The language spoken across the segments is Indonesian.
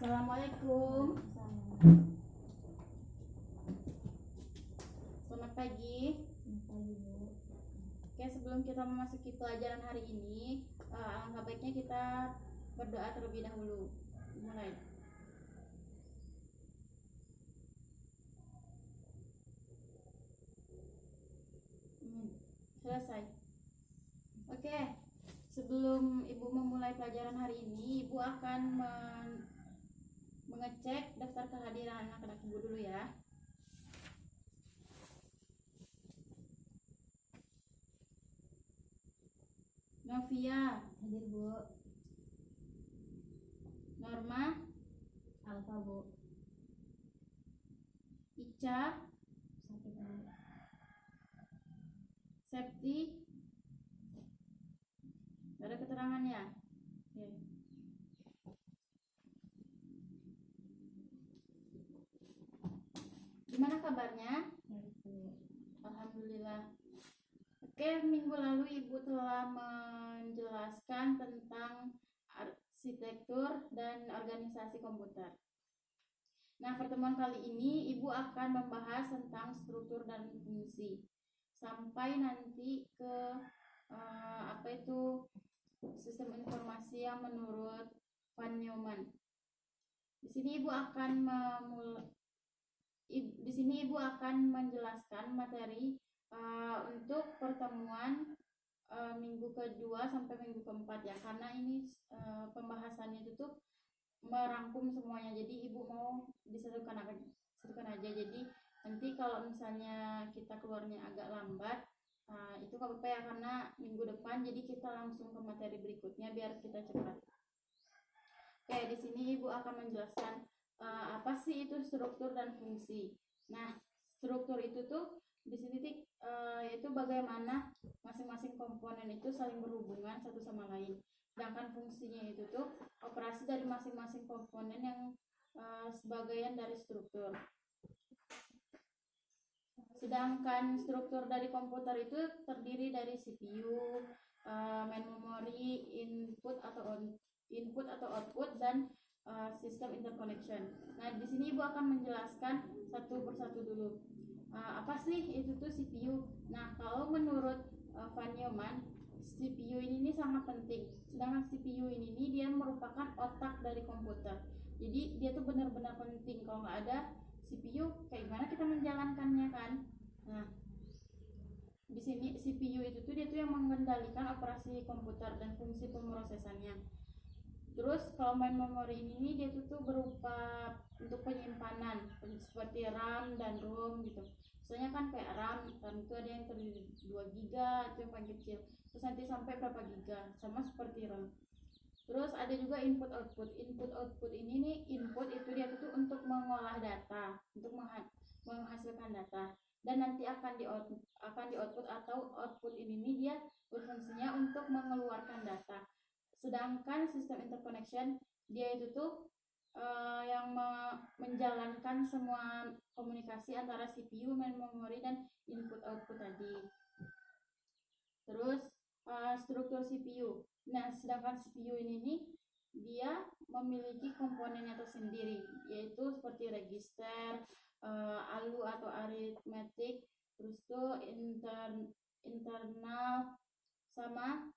Assalamualaikum. Selamat pagi. Oke, sebelum kita memasuki pelajaran hari ini, alangkah baiknya kita berdoa terlebih dahulu. Mulai. Selesai. Oke, sebelum Ibu memulai pelajaran hari ini, Ibu akan mengecek daftar kehadiran anak-anak Ibu dulu ya. Novia hadir, Bu. Norma, Alfa, Bu. Ica, Sakit, Bu. Septi, ada keterangannya. Oke. Gimana kabarnya? Baik, Bu. Alhamdulillah. Oke, minggu lalu Ibu telah menjelaskan tentang arsitektur dan organisasi komputer. Nah, pertemuan kali ini Ibu akan membahas tentang struktur dan fungsi sampai nanti ke sistem informasi yang menurut Van Neumann. Di sini Ibu akan menjelaskan materi untuk pertemuan minggu kedua sampai minggu keempat ya, karena ini pembahasannya itu tuh merangkum semuanya, jadi Ibu mau disatukan aja. Jadi nanti kalau misalnya kita keluarnya agak lambat, itu gak apa-apa ya, karena minggu depan jadi kita langsung ke materi berikutnya biar kita cepat. Oke, di sini Ibu akan menjelaskan apa sih itu struktur dan fungsi. Nah, struktur itu tuh di sini itu bagaimana masing-masing komponen itu saling berhubungan satu sama lain. Sedangkan fungsinya itu tuh operasi dari masing-masing komponen yang sebagian dari struktur. Sedangkan struktur dari komputer itu terdiri dari CPU, main memory, input atau output, dan sistem interconnection. Nah, di sini Ibu akan menjelaskan satu persatu dulu. Apa sih itu tuh CPU? Nah, kalau menurut Van Neumann, CPU ini sangat penting. Sedangkan CPU ini dia merupakan otak dari komputer. Jadi dia tuh benar-benar penting. Kalau nggak ada CPU, kayak gimana kita menjalankannya kan? Nah, di sini CPU itu tuh dia tuh yang mengendalikan operasi komputer dan fungsi pemrosesannya. Terus kalau main memory ini dia tuh berupa untuk penyimpanan seperti RAM dan ROM gitu. Misalnya kan kayak RAM itu ada yang terdiri 2 GB, itu yang paling kecil. Terus nanti sampai berapa giga, sama seperti RAM. Terus ada juga input output. Input output ini nih, input itu dia tuh untuk mengolah data, untuk menghasilkan data, dan nanti akan di output atau output ini nih dia berfungsinya untuk mengeluarkan data. Sedangkan sistem interconnection dia itu tuh yang menjalankan semua komunikasi antara CPU, main memory, dan input output tadi. Terus struktur CPU. Nah, sedangkan CPU ini nih dia memiliki komponennya tersendiri, yaitu seperti register, ALU atau arithmetic, terus tuh internal, sama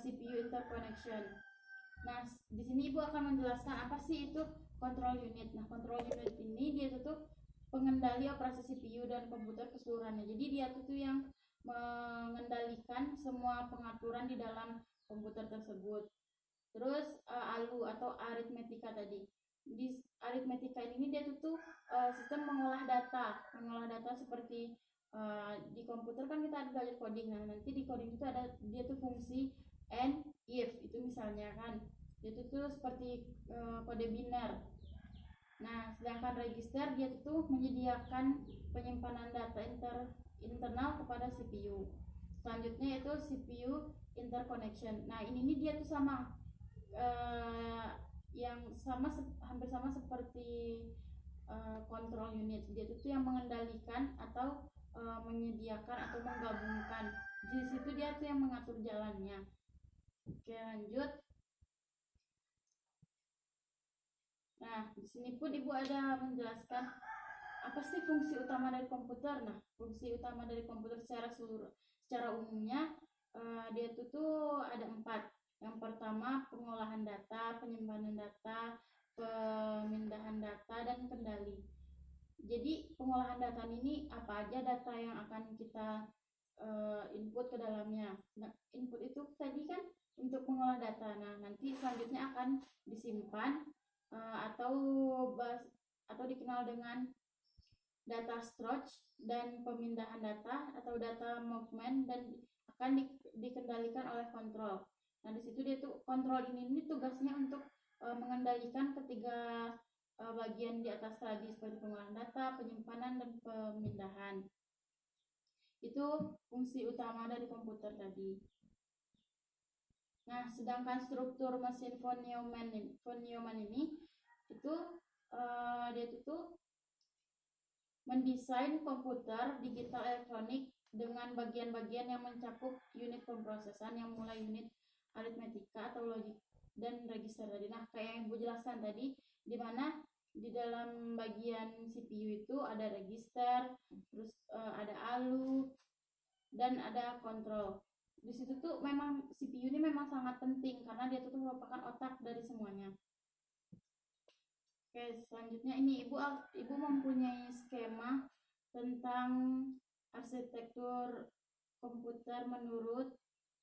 CPU interconnection. Nah, di sini Ibu akan menjelaskan apa sih itu control unit. Nah, control unit ini dia tuh pengendali operasi CPU dan komputer keseluruhannya. Jadi dia tuh yang mengendalikan semua pengaturan di dalam komputer tersebut. Terus ALU atau aritmetika tadi. Di aritmetika ini dia tuh sistem mengolah data seperti di komputer kan kita ada belajar coding. Nah, nanti di coding itu ada dia tuh fungsi and if, itu misalnya kan dia tuh seperti kode biner. Nah, sedangkan register dia tuh menyediakan penyimpanan data internal kepada CPU. Selanjutnya itu CPU interconnection. Nah, ini dia tuh sama hampir sama seperti control unit. Dia tuh yang mengendalikan atau menyediakan atau menggabungkan. Di situ dia tuh yang mengatur jalannya. Oke, lanjut. Nah, di sini pun Ibu ada menjelaskan apa sih fungsi utama dari komputer. Nah, fungsi utama dari komputer secara umumnya dia tuh ada 4. Yang pertama pengolahan data, penyimpanan data, pemindahan data, dan kendali. Jadi pengolahan data ini apa aja data yang akan kita input ke dalamnya. Nah, input itu tadi kan untuk mengolah data. Nah, nanti selanjutnya akan disimpan atau dikenal dengan data storage dan pemindahan data atau data movement, dan akan dikendalikan oleh kontrol. Nah, di situ dia tuh kontrol ini tugasnya untuk mengendalikan ketiga bagian di atas tadi seperti pengolahan data, penyimpanan, dan pemindahan. Itu fungsi utama dari komputer tadi. Nah, sedangkan struktur mesin von Neumann ini itu dia itu mendesain komputer digital elektronik dengan bagian-bagian yang mencakup unit pemrosesan yang mulai unit aritmetika atau logik dan register tadi. Nah, kayak yang Ibu jelaskan tadi, di mana di dalam bagian CPU itu ada register, terus ada ALU, dan ada kontrol. Di situ tuh memang CPU ini memang sangat penting karena dia tuh merupakan otak dari semuanya. Oke, selanjutnya ini Ibu mempunyai skema tentang arsitektur komputer menurut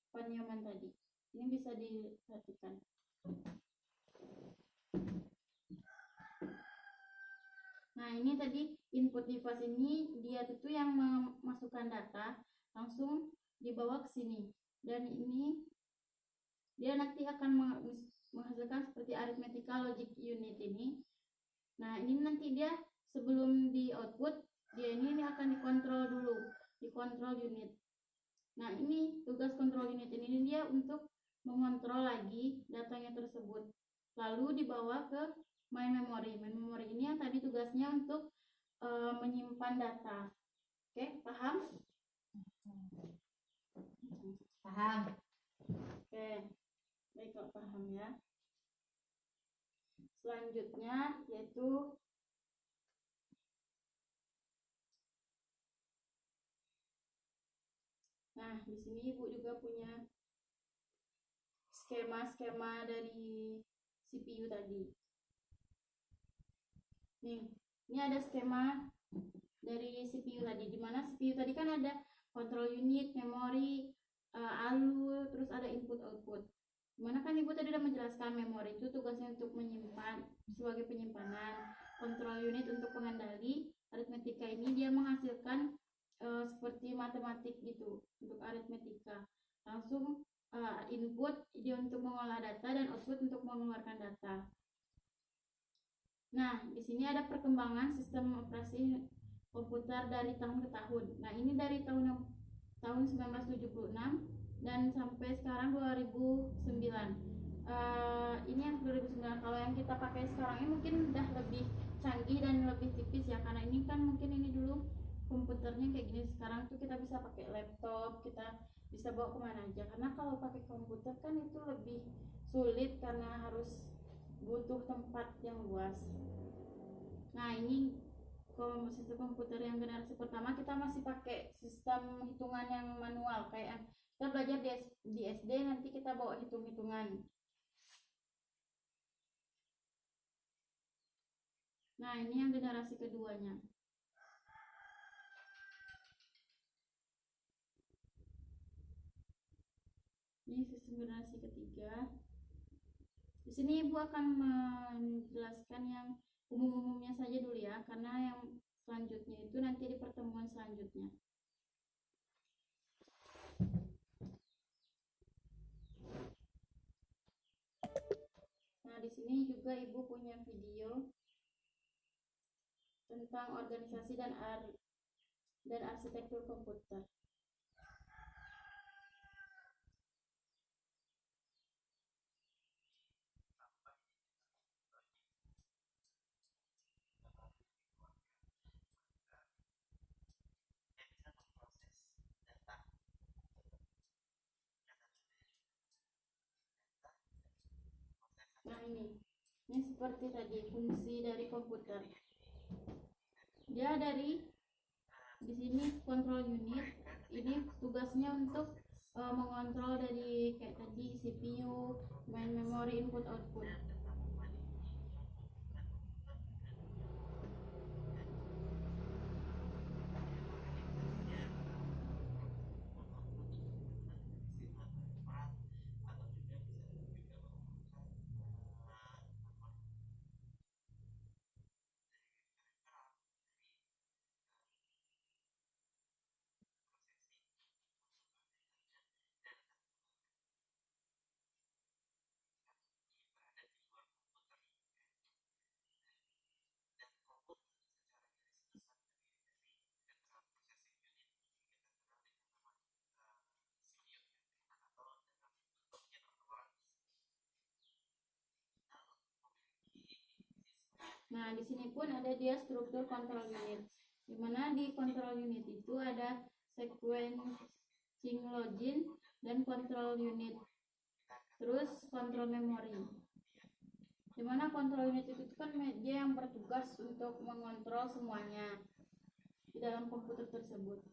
von Neumann tadi. Ini bisa diperhatikan. Nah, ini tadi input device ini dia itu yang memasukkan data langsung dibawa ke sini, dan ini dia nanti akan menghasilkan seperti arithmetical logic unit ini. Nah, ini nanti dia sebelum di output dia ini akan dikontrol dulu, dikontrol unit. Nah, ini tugas kontrol unit ini dia untuk mengontrol lagi datanya tersebut, lalu dibawa ke main memory. Main memory ini yang tadi tugasnya untuk menyimpan data. Oke, paham? Paham. Oke, baik kalau paham ya. Selanjutnya yaitu nah, di sini Ibu juga punya skema-skema dari CPU tadi. Nih, ini ada skema dari CPU tadi, di mana CPU tadi kan ada control unit, memori, ALU, terus ada input output. Dimana kan Ibu tadi udah menjelaskan memori itu tugasnya untuk menyimpan sebagai penyimpanan, control unit untuk pengendali, aritmetika ini dia menghasilkan seperti matematik gitu untuk aritmetika. Langsung input dia untuk mengolah data dan output untuk mengeluarkan data. Nah, di sini ada perkembangan sistem operasi komputer dari tahun ke tahun. Nah, ini dari tahun 1976 dan sampai sekarang 2009. Ini yang 2009. Kalau yang kita pakai sekarang ini mungkin udah lebih canggih dan lebih tipis ya, karena ini kan mungkin ini dulu komputernya kayak gini. Sekarang tuh kita bisa pakai laptop, kita bisa bawa kemana aja. Karena kalau pakai komputer kan itu lebih sulit karena harus butuh tempat yang luas. Nah, ini kalau sistem komputer yang generasi pertama kita masih pakai sistem hitungan yang manual, kayak kita belajar di SD, nanti kita bawa hitung-hitungan. Nah, ini yang generasi keduanya. Ini sistem generasi ketiga. Di sini Ibu akan menjelaskan yang umum-umumnya saja dulu ya, karena yang selanjutnya itu nanti di pertemuan selanjutnya. Nah, di sini juga Ibu punya video tentang organisasi dan arsitektur komputer. Nah, ini Ini seperti tadi fungsi dari komputer. Dia dari di sini control unit. Ini tugasnya untuk mengontrol dari kayak tadi CPU, main memory, input output. Nah, di sini pun ada dia struktur control unit. Dimana di control unit itu ada sequencing login dan control unit. Terus control memory. Dimana control unit itu kan dia yang bertugas untuk mengontrol semuanya di dalam komputer tersebut.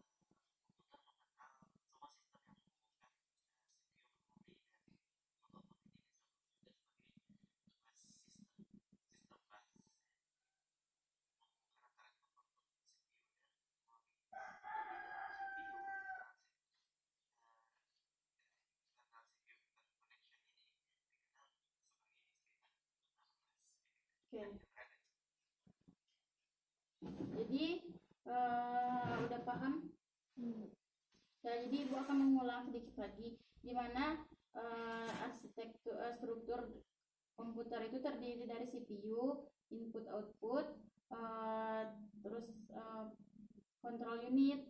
Oke. Jadi udah paham? Nah, jadi Ibu akan mengulang sedikit lagi di mana arsitektur struktur komputer itu terdiri dari CPU, input output, terus control unit.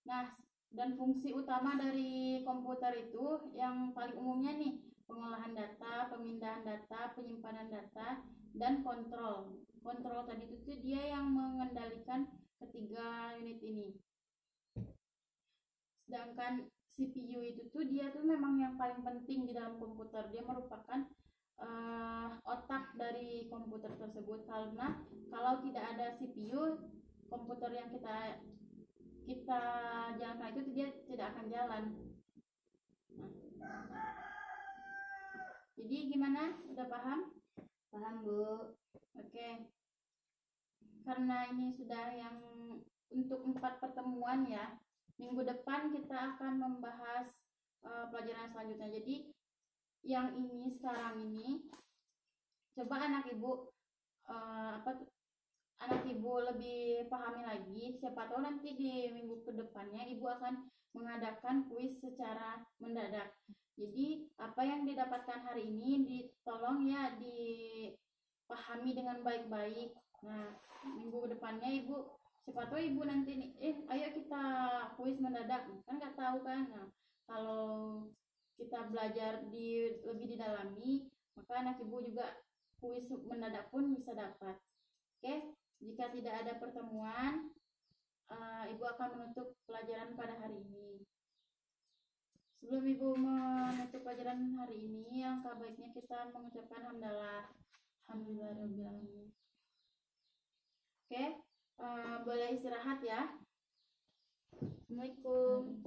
Nah, dan fungsi utama dari komputer itu yang paling umumnya nih, pengolahan data, pemindahan data, penyimpanan data, dan kontrol. Kontrol tadi itu tuh dia yang mengendalikan ketiga unit ini. Sedangkan CPU itu tuh dia tuh memang yang paling penting di dalam komputer. Dia merupakan otak dari komputer tersebut, karena kalau tidak ada CPU, komputer yang kita jalankan itu dia tidak akan jalan. Nah, jadi gimana? Udah paham? Paham, Bu. Oke. Karena ini sudah yang untuk 4 pertemuan ya. Minggu depan kita akan membahas pelajaran selanjutnya. Jadi yang ini sekarang ini coba anak ibu anak ibu lebih pahami lagi. Siapa tahu nanti di minggu kedepannya ibu akan mengadakan kuis secara mendadak. Jadi apa yang didapatkan hari ini ditolong ya dipahami dengan baik-baik. Nah, minggu depannya ibu, siapa tahu ibu nanti nih, ayo kita kuis mendadak, kan nggak tahu kan. Nah, kalau kita belajar lebih didalami, maka anak ibu juga kuis mendadak pun bisa dapat. Oke, jika tidak ada pertemuan, ibu akan menutup pelajaran pada hari ini. Sebelum ibu menutup pelajaran hari ini, alangkah baiknya kita mengucapkan hamdalah. Alhamdulillahirabbil alamin. Oke, boleh istirahat ya. Assalamualaikum.